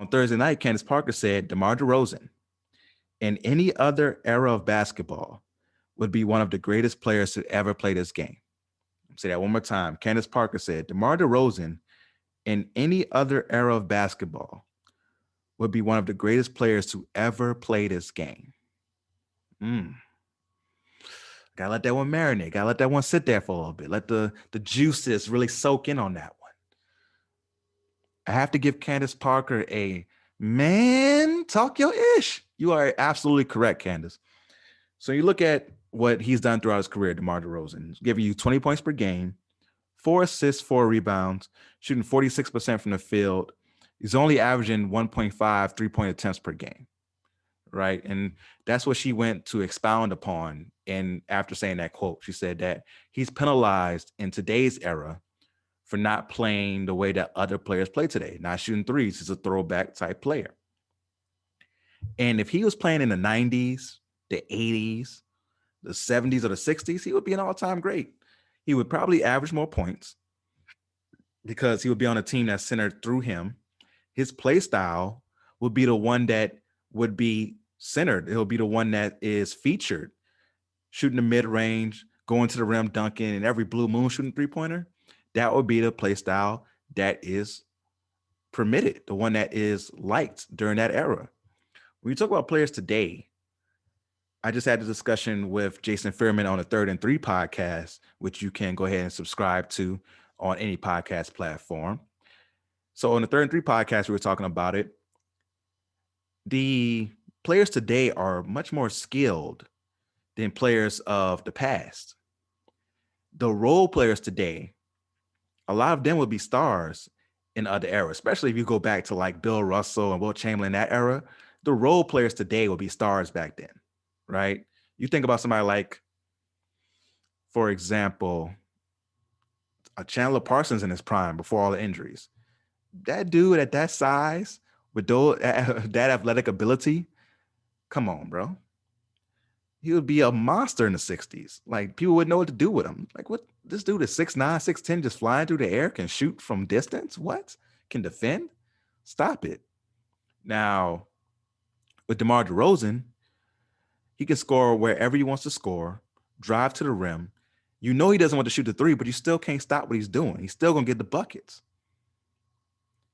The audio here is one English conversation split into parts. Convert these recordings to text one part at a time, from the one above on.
On Thursday night, Candace Parker said DeMar DeRozan in any other era of basketball would be one of the greatest players to ever play this game. I'll say that one more time. Candace Parker said DeMar DeRozan in any other era of basketball would be one of the greatest players to ever play this game. Gotta let that one marinate. Gotta let that one sit there for a little bit. Let the juices really soak in on that one. I have to give Candace Parker a man, talk your ish. You are absolutely correct, Candace. So you look at what he's done throughout his career, DeMar DeRozan, giving you 20 points per game, 4 assists, 4 rebounds, shooting 46% from the field. He's only averaging 1.5 3-point attempts per game, right? And that's what she went to expound upon. And after saying that quote, she said that he's penalized in today's era for not playing the way that other players play today, not shooting threes. He's a throwback type player. And if he was playing in the 90s, the 80s, the 70s, or the 60s, he would be an all-time great. He would probably average more points because he would be on a team that's centered through him. His play style would be the one that would be centered. It'll be the one that is featured, shooting the mid-range, going to the rim, dunking, and every blue moon shooting three-pointer. That would be the play style that is permitted, the one that is liked during that era. When you talk about players today, I just had a discussion with Jason Fearman on the 3rd and 3 podcast, which you can go ahead and subscribe to on any podcast platform. So on the 3rd and 3 podcast, we were talking about it. The players today are much more skilled than players of the past. The role players today, a lot of them would be stars in other eras, especially if you go back to like Bill Russell and Wilt Chamberlain, that era. The role players today will be stars back then, right? You think about somebody like, for example, Chandler Parsons in his prime before all the injuries. That dude at that size with that athletic ability, come on, bro. He would be a monster in the 60s. Like, people wouldn't know what to do with him. Like, what? This dude is 6'9", 6'10", just flying through the air, can shoot from distance? What? Can defend? Stop it. Now, with DeMar DeRozan, he can score wherever he wants to score, drive to the rim. You know he doesn't want to shoot the three, but you still can't stop what he's doing. He's still going to get the buckets.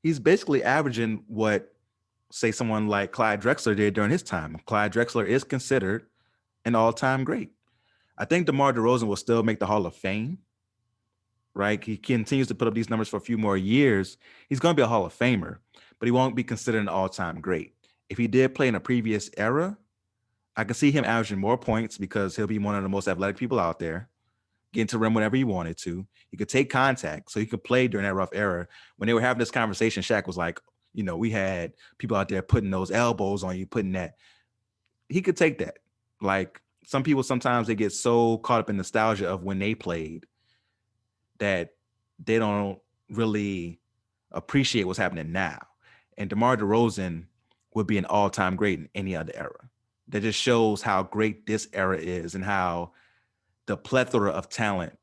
He's basically averaging what, say, someone like Clyde Drexler did during his time. Clyde Drexler is considered an all-time great. I think DeMar DeRozan will still make the Hall of Fame, right? He continues to put up these numbers for a few more years. He's going to be a Hall of Famer, but he won't be considered an all-time great. If he did play in a previous era, I can see him averaging more points because he'll be one of the most athletic people out there, getting to the rim whenever he wanted to. He could take contact, so he could play during that rough era. When they were having this conversation, Shaq was like, you know, we had people out there putting those elbows on you, putting that. He could take that. Like, some people, sometimes they get so caught up in nostalgia of when they played that they don't really appreciate what's happening now. And DeMar DeRozan would be an all-time great in any other era. That just shows how great this era is and how the plethora of talent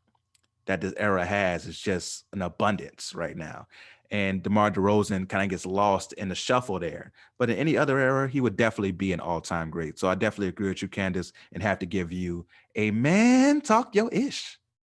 that this era has is just an abundance right now. And DeMar DeRozan kind of gets lost in the shuffle there. But in any other era, he would definitely be an all-time great. So I definitely agree with you, Candace, and have to give you a man, talk your ish.